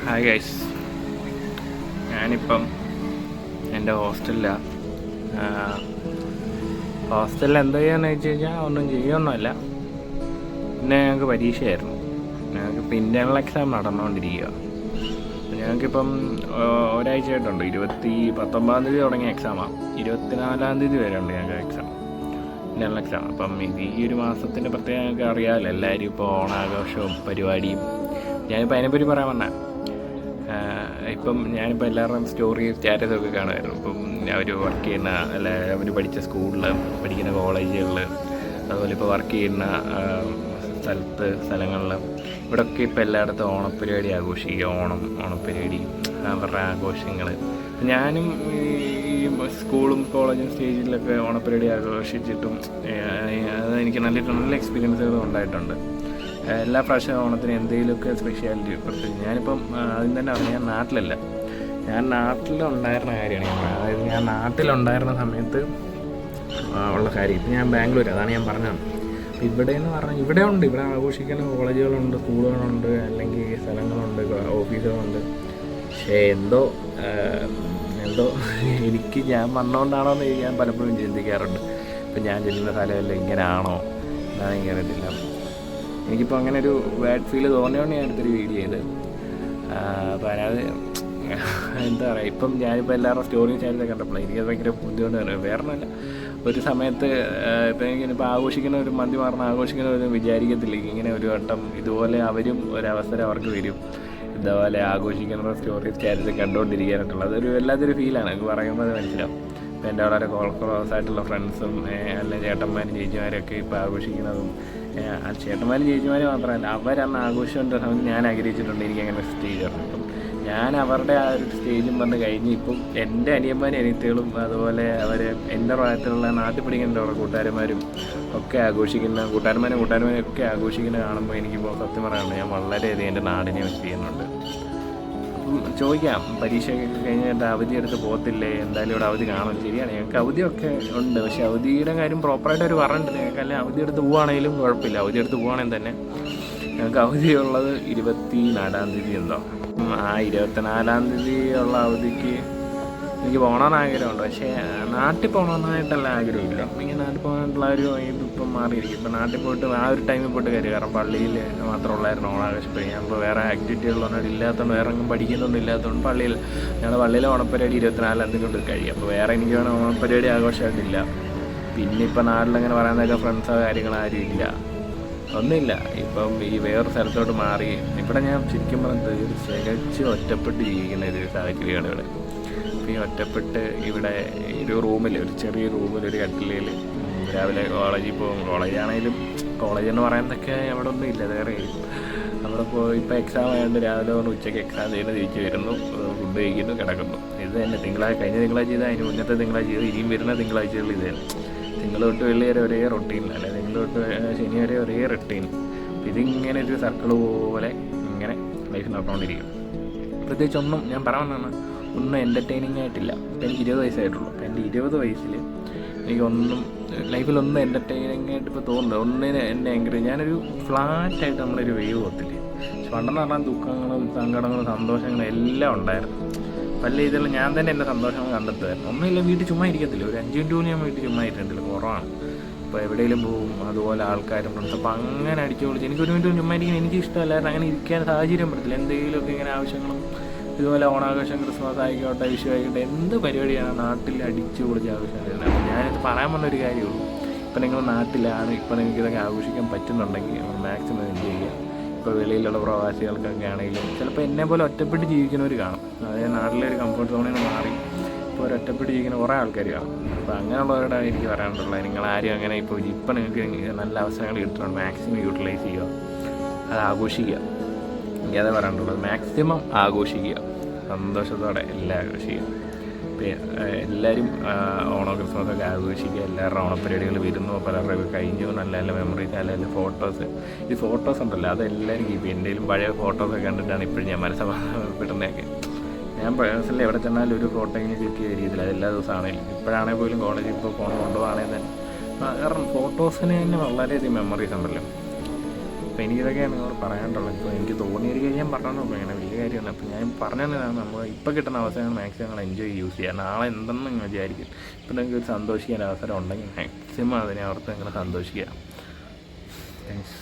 Hi guys, ഞാനിപ്പം എൻ്റെ ഹോസ്റ്റലിലാണ്. എന്ത് ചെയ്യാന്ന് വെച്ച് കഴിഞ്ഞാൽ ഒന്നും ചെയ്യൊന്നുമല്ല. പിന്നെ ഞങ്ങൾക്ക് പരീക്ഷയായിരുന്നു. ഞങ്ങൾക്കിപ്പോൾ ഇൻ്റേണൽ എക്സാം നടന്നുകൊണ്ടിരിക്കുക. ഞങ്ങൾക്കിപ്പം ഒരാഴ്ചയായിട്ടുണ്ട്. 19 തീയതി തുടങ്ങിയ എക്സാമാണ്. 24 തീയതി വരെ ഉണ്ട് ഞങ്ങൾക്ക് എക്സാം, ഇൻ്റേണൽ എക്സാം. അപ്പം ഈ ഒരു മാസത്തിൻ്റെ പ്രത്യേകം ഞങ്ങൾക്ക് അറിയാമല്ലോ. എല്ലാവരും ഇപ്പോൾ ഓണാഘോഷവും പരിപാടിയും. ഞാനിപ്പോൾ അതിനെപ്പറ്റി പറയാൻ വന്നേ. ഇപ്പം ഞാനിപ്പോൾ എല്ലാവരുടെയും സ്റ്റോറി സ്റ്റാറ്റസൊക്കെ കാണുമായിരുന്നു. ഇപ്പം അവർ വർക്ക് ചെയ്യുന്ന അല്ല അവർ പഠിച്ച സ്കൂളിൽ, പഠിക്കുന്ന കോളേജുകളിൽ, അതുപോലെ ഇപ്പോൾ വർക്ക് ചെയ്യുന്ന സ്ഥലങ്ങളിൽ ഇവിടെയൊക്കെ ഇപ്പോൾ എല്ലായിടത്തും ഓണപ്പരിപാടി ആഘോഷിക്കുക. ഓണപ്പരിപാടി, അവരുടെ ആഘോഷങ്ങൾ. ഞാനും ഈ സ്കൂളും കോളേജും സ്റ്റേജിലൊക്കെ ഓണപ്പരിപാടി ആഘോഷിച്ചിട്ടും അതെനിക്ക് നല്ല എക്സ്പീരിയൻസുകളും ഉണ്ടായിട്ടുണ്ട്. എല്ലാ പ്രാവശ്യവും ഓണത്തിന് എന്തെങ്കിലുമൊക്കെ സ്പെഷ്യാലിറ്റി. പ്രത്യേകിച്ച് ഞാനിപ്പം അതിന് തന്നെ പറഞ്ഞു, ഞാൻ നാട്ടിലല്ല. ഞാൻ നാട്ടിലുണ്ടായിരുന്ന കാര്യമാണ്. അതായത് ഞാൻ നാട്ടിലുണ്ടായിരുന്ന സമയത്ത് ഉള്ള കാര്യം. ഇപ്പം ഞാൻ ബാംഗ്ലൂർ, അതാണ് ഞാൻ പറഞ്ഞത്. അപ്പം ഇവിടെയെന്ന് പറഞ്ഞാൽ ഇവിടെ ആഘോഷിക്കുന്ന കോളേജുകളുണ്ട്, സ്കൂളുകളുണ്ട്, അല്ലെങ്കിൽ സ്ഥലങ്ങളുണ്ട്, ഓഫീസുകളുണ്ട്. പക്ഷേ എന്തോ എനിക്ക് ഞാൻ വന്നുകൊണ്ടാണോ എന്ന് ഞാൻ പലപ്പോഴും ചിന്തിക്കാറുണ്ട്. ഇപ്പം ഞാൻ ചെല്ലുന്ന സ്ഥലമല്ല ഇങ്ങനെയാണോ എന്നാണ് എനിക്കറിയത്തില്ല. എനിക്കിപ്പോൾ അങ്ങനെ ഒരു ബാഡ് ഫീൽ തോന്നിയോണ്ട് ഞാൻ അടുത്തൊരു വീഡിയോ ചെയ്ത്. അപ്പോൾ അതിനകത്ത് എന്താ പറയുക, ഇപ്പം ഞാനിപ്പോൾ എല്ലാവരുടെ സ്റ്റോറിയും ചാനലൊക്കെ കണ്ടപ്പോൾ എനിക്കത് ഭയങ്കര ബുദ്ധിമുട്ട് തന്നെ. വേറെ ഒന്നുമല്ല, ഒരു സമയത്ത് ഇപ്പം എനിക്കിപ്പോൾ ആഘോഷിക്കുന്ന ഒരു മന്തി മാറുന്ന ആഘോഷിക്കുന്ന ഒരു വിചാരിക്കത്തില്ല ഇങ്ങനെ ഒരു വട്ടം ഇതുപോലെ അവരും ഒരവസരം അവർക്ക് വരും ഇതുപോലെ ആഘോഷിക്കുന്ന സ്റ്റോറി സ്റ്റാറ്റസ് കണ്ടുകൊണ്ടിരിക്കാനായിട്ടുള്ളത്. അതൊരു വല്ലാത്തൊരു ഫീലാണ്. എനിക്ക് പറയുമ്പോൾ അത് മനസ്സിലാവും. ഇപ്പോൾ എൻ്റെ വളരെ ക്ലോസ് ആയിട്ടുള്ള ഫ്രണ്ട്സും അല്ലെങ്കിൽ ചേട്ടന്മാരും ചേച്ചിമാരൊക്കെ ഇപ്പോൾ ആഘോഷിക്കുന്നതും, ചേട്ടന്മാരും ചേച്ചിമാരും മാത്രമല്ല, അവരന്ന് ആഘോഷത്തിൻ്റെ സമയത്ത് ഞാൻ ആഗ്രഹിച്ചിട്ടുണ്ട് എനിക്കങ്ങനെ സ്റ്റേജ് വരണം. ഇപ്പം ഞാൻ അവരുടെ ആ ഒരു സ്റ്റേജും വന്ന് കഴിഞ്ഞ് ഇപ്പം എൻ്റെ അനിയന്മാരും അനിയത്തികളും അതുപോലെ അവർ എൻ്റെ പ്രായത്തിലുള്ള നാട്ടിൽ പഠിക്കുന്ന അവരുടെ കൂട്ടുകാരന്മാരും ഒക്കെ ആഘോഷിക്കുന്ന കൂട്ടുകാരന്മാരും ഒക്കെ ആഘോഷിക്കുന്ന കാണുമ്പോൾ എനിക്കിപ്പോൾ സത്യം പറയാനുണ്ട്, ഞാൻ വളരെയധികം എൻ്റെ നാടിനെ മിസ് ചെയ്യുന്നുണ്ട്. ചോദിക്കാം, പരീക്ഷയൊക്കെ കഴിഞ്ഞിട്ട് അവധി എടുത്ത് പോകത്തില്ലേ? എന്തായാലും ഇവിടെ അവധി കാണും. ശരിയാണ്, ഞങ്ങൾക്ക് അവധിയൊക്കെ ഉണ്ട്. പക്ഷേ അവധിയുടെ കാര്യം പ്രോപ്പറായിട്ട് അവർ പറഞ്ഞിട്ടുണ്ട്. ഞങ്ങൾക്ക് അല്ലെങ്കിൽ അവധി എടുത്ത് പോവുകയാണെങ്കിലും കുഴപ്പമില്ല. അവധി എടുത്ത് പോവുകയാണെങ്കിൽ തന്നെ ഞങ്ങൾക്ക് അവധിയുള്ളത് 24 തീയതി എന്തോ. ആ 24 തീയതി ഉള്ള അവധിക്ക് എനിക്ക് പോകണമെന്ന് ആഗ്രഹമുണ്ട്. പക്ഷേ നാട്ടിൽ പോകണമെന്നായിട്ടുള്ള ആഗ്രഹമില്ല. എനിക്ക് നാട്ടിൽ പോകാനായിട്ടുള്ള ഒരു ഇതിപ്പം മാറിയിരിക്കും. ഇപ്പം നാട്ടിൽ പോയിട്ട് ആ ഒരു ടൈമിൽ പോയിട്ട് കാര്യം. കാരണം പള്ളിയിൽ മാത്രമുള്ളായിരുന്നു ഓണാഘോഷം. ഞാനിപ്പോൾ വേറെ ആക്ടിവിറ്റികളൊന്നും ഇല്ലാത്തതുകൊണ്ട്, വേറെ എങ്ങും പഠിക്കുന്നൊന്നും ഇല്ലാത്തതുകൊണ്ട് ഞങ്ങളുടെ പള്ളിയിലെ ഓണപ്പരിപാടി 24 തീയതി കൊണ്ട് കഴിയും. അപ്പോൾ വേറെ എനിക്ക് വേണം ഓണപ്പരിപാടി ആഘോഷമായിട്ടില്ല. പിന്നെ ഇപ്പം നാട്ടിലങ്ങനെ പറയാനൊക്കെ ഫ്രണ്ട്സോ കാര്യങ്ങളോ ആരും ഇല്ല, ഒന്നുമില്ല. ഇപ്പം ഈ വേറൊരു സ്ഥലത്തോട്ട് മാറി ഇവിടെ ഞാൻ ശരിക്കും പറഞ്ഞത് ഒരു തികച്ച് ഒറ്റപ്പെട്ട് ജീവിക്കുന്ന ഒരു സാഹചര്യമാണ് ഇവിടെ. ഈ ഒറ്റപ്പെട്ട് ഇവിടെ ഒരു റൂമിൽ, ഒരു ചെറിയ റൂമിൽ, ഒരു കട്ടിലയിൽ രാവിലെ കോളേജിൽ പോകും. കോളേജ് എന്ന് പറയുന്നതൊക്കെ അവിടെ ഒന്നും ഇല്ല, വേറെ അവിടെ പോയി. ഇപ്പോൾ എക്സാം ആയതുകൊണ്ട് രാവിലെ കൊണ്ട് ഉച്ചയ്ക്ക് എക്സാം ചെയ്യുന്നത്, തിരിച്ച് വരുന്നു, ഫുഡ് കഴിക്കുന്നു, കിടക്കുന്നു. ഇത് തന്നെ കഴിഞ്ഞ തിങ്കളാഴ്ച ചെയ്താൽ അതിന് മുന്നത്തെ തിങ്കളാഴ്ച ചെയ്ത് ഇനിയും വരുന്ന തിങ്കളാഴ്ചകളിൽ ഇത് തന്നെ. തിങ്കൾ തൊട്ട് വെള്ളി വരെ ഒരേ റൊട്ടീൻ, അല്ലെ തിങ്കൾ തൊട്ട് ശനി വരെ ഒരേ റൊട്ടീൻ. ഇതിങ്ങനെ ഒരു സർക്കിൾ പോലെ ഇങ്ങനെ ലൈഫ് നടന്നുകൊണ്ടിരിക്കും. പ്രത്യേകിച്ച് ഒന്നും ഞാൻ പറയാവുന്നതാണ്, ഒന്നും എൻ്റർടൈനിങ് ആയിട്ടില്ല. ഇപ്പം എനിക്ക് 20 വയസ്സായിട്ടുള്ളൂ. അപ്പം എൻ്റെ 20 വയസ്സിൽ എനിക്കൊന്നും ലൈഫിലൊന്നും എൻ്റർടൈനിങ് ആയിട്ട് ഇപ്പോൾ തോന്നുന്നത് ഒന്നിന് എന്നെ എൻകറേജ്. ഞാനൊരു ഫ്ലാറ്റായിട്ട് നമ്മളൊരു വേവ് പോകത്തില്ലേ. പക്ഷെ പണ്ടെന്ന് പറഞ്ഞാൽ ദുഃഖങ്ങളും സങ്കടങ്ങളും സന്തോഷങ്ങളും എല്ലാം ഉണ്ടായിരുന്നു. പല രീതിയിലുള്ള ഞാൻ തന്നെ എൻ്റെ സന്തോഷങ്ങൾ കണ്ടെത്തുമായിരുന്നു. ഒന്നുമില്ല, വീട്ടിൽ ചുമ്മാ ഇരിക്കത്തില്ല. ഒരു 5 മിനിറ്റ് പോലും ഞാൻ വീട്ടിൽ ചുമ്മാ ഇരിക്കത്തില്ല, കുറവാണ്. ഇപ്പോൾ എവിടെയെങ്കിലും പോകും, അതുപോലെ ആൾക്കാരും ഫ്രണ്ട്സ്. അപ്പോൾ അങ്ങനെ അടിച്ചു പൊളിച്ച് എനിക്കൊരു മിനിറ്റ് ചുമ്മാ ഇരിക്കാൻ എനിക്ക് ഇഷ്ടമല്ലായിരുന്നു. അങ്ങനെ ഇരിക്കാൻ സാഹചര്യം പറ്റത്തില്ല. എന്തെങ്കിലുമൊക്കെ ഇങ്ങനെ ആവശ്യങ്ങളും, ഇതുപോലെ ഓണാഘോഷം, ക്രിസ്മസ് ആയിക്കോട്ടെ, വിഷു ആയിക്കോട്ടെ, എന്ത് പരിപാടിയാണ് നാട്ടിൽ അടിച്ചു പൊളിച്ച് ആഘോഷം വരുന്നത്. അപ്പോൾ ഞാനിത് പറയാൻ വന്നൊരു കാര്യമുള്ളൂ. ഇപ്പം നിങ്ങൾ നാട്ടിലാണ്, ഇപ്പം നിങ്ങൾക്ക് ഇതൊക്കെ ആഘോഷിക്കാൻ പറ്റുന്നുണ്ടെങ്കിൽ മാക്സിമം എൻജോയ് ചെയ്യുക. ഇപ്പോൾ വെളിയിലുള്ള പ്രവാസികൾക്കൊക്കെ ആണെങ്കിലും ചിലപ്പോൾ എന്നെ പോലെ ഒറ്റപ്പെട്ട് ജീവിക്കുന്നവർ കാണും. അതായത് നാട്ടിലെ ഒരു കംഫർട്ട് സോണിൽ നിന്ന് മാറി ഇപ്പോൾ ഒരു ഒറ്റപ്പെട്ട് ജീവിക്കുന്ന കുറേ ആൾക്കാർ കാണും. അപ്പോൾ അങ്ങനെയുള്ളവരോട് എനിക്ക് പറയാനുള്ളത്, നിങ്ങളാരും അങ്ങനെ ഇപ്പം നിങ്ങൾക്ക് നല്ല അവസരങ്ങൾ കിട്ടുന്നുണ്ട്, മാക്സിമം യൂട്ടിലൈസ് ചെയ്യുക, അത് ആഘോഷിക്കുക. എനിക്കതേ പറയാനുള്ളത്, മാക്സിമം ആഘോഷിക്കുക, സന്തോഷത്തോടെ എല്ലാം ആഘോഷിക്കുക. എല്ലാവരും ഓണോ ക്രിസ്മസൊക്കെ ആഘോഷിക്കുക. എല്ലാവരുടെ ഓണപ്പരിപാടികൾ വരുന്നു, പലരുടെ കഴിഞ്ഞു, നല്ല നല്ല മെമ്മറീസ്, നല്ല നല്ല ഫോട്ടോസ്. ഈ ഫോട്ടോസ് ഉണ്ടല്ലോ, അതെല്ലാവരും കീപ്പ് ചെയ്യും. എന്തെങ്കിലും പഴയ ഫോട്ടോസൊക്കെ കണ്ടിട്ടാണ് ഇപ്പോഴും ഞാൻ മനസ്സമാധാനപ്പെടുന്നതൊക്കെ. ഞാൻ പേഴ്സണലി എവിടെ ചെന്നാലും ഒരു ഫോട്ടോ ഇങ്ങനെ ക്ലിക്ക് ചെയ്ത രീതിയിൽ, അത് എല്ലാ ദിവസമാണെങ്കിലും. ഇപ്പോഴാണെങ്കിൽ പോലും കോളേജിൽ ഇപ്പോൾ ഫോൺ കൊണ്ടുപോകുകയാണെങ്കിൽ തന്നെ, കാരണം ഫോട്ടോസിന് തന്നെ വളരെയധികം മെമ്മറീസ് ഉണ്ടല്ലോ. അപ്പോൾ എനിക്കിതൊക്കെയാണ് നിങ്ങളോട് പറയാനുള്ളത്. ഇപ്പോൾ എനിക്ക് തോന്നിയിരിക്കും ഞാൻ പറഞ്ഞോളൂ ഇങ്ങനെ വലിയ കാര്യമല്ല. അപ്പോൾ ഞാൻ പറഞ്ഞതാണ് നമ്മൾ ഇപ്പോൾ കിട്ടുന്ന അവസരങ്ങൾ മാക്സിമം നിങ്ങൾ എൻജോയ് യൂസ് ചെയ്യുക. നാളെ എന്തെന്ന് നിങ്ങൾ വിചാരിക്കും. ഇപ്പം നിങ്ങൾക്ക് ഒരു സന്തോഷിക്കാൻ അവസരം ഉണ്ടെങ്കിൽ മാക്സിമം അതിനെ ഓർത്ത് നിങ്ങൾ സന്തോഷിക്കുക. താങ്ക്സ്.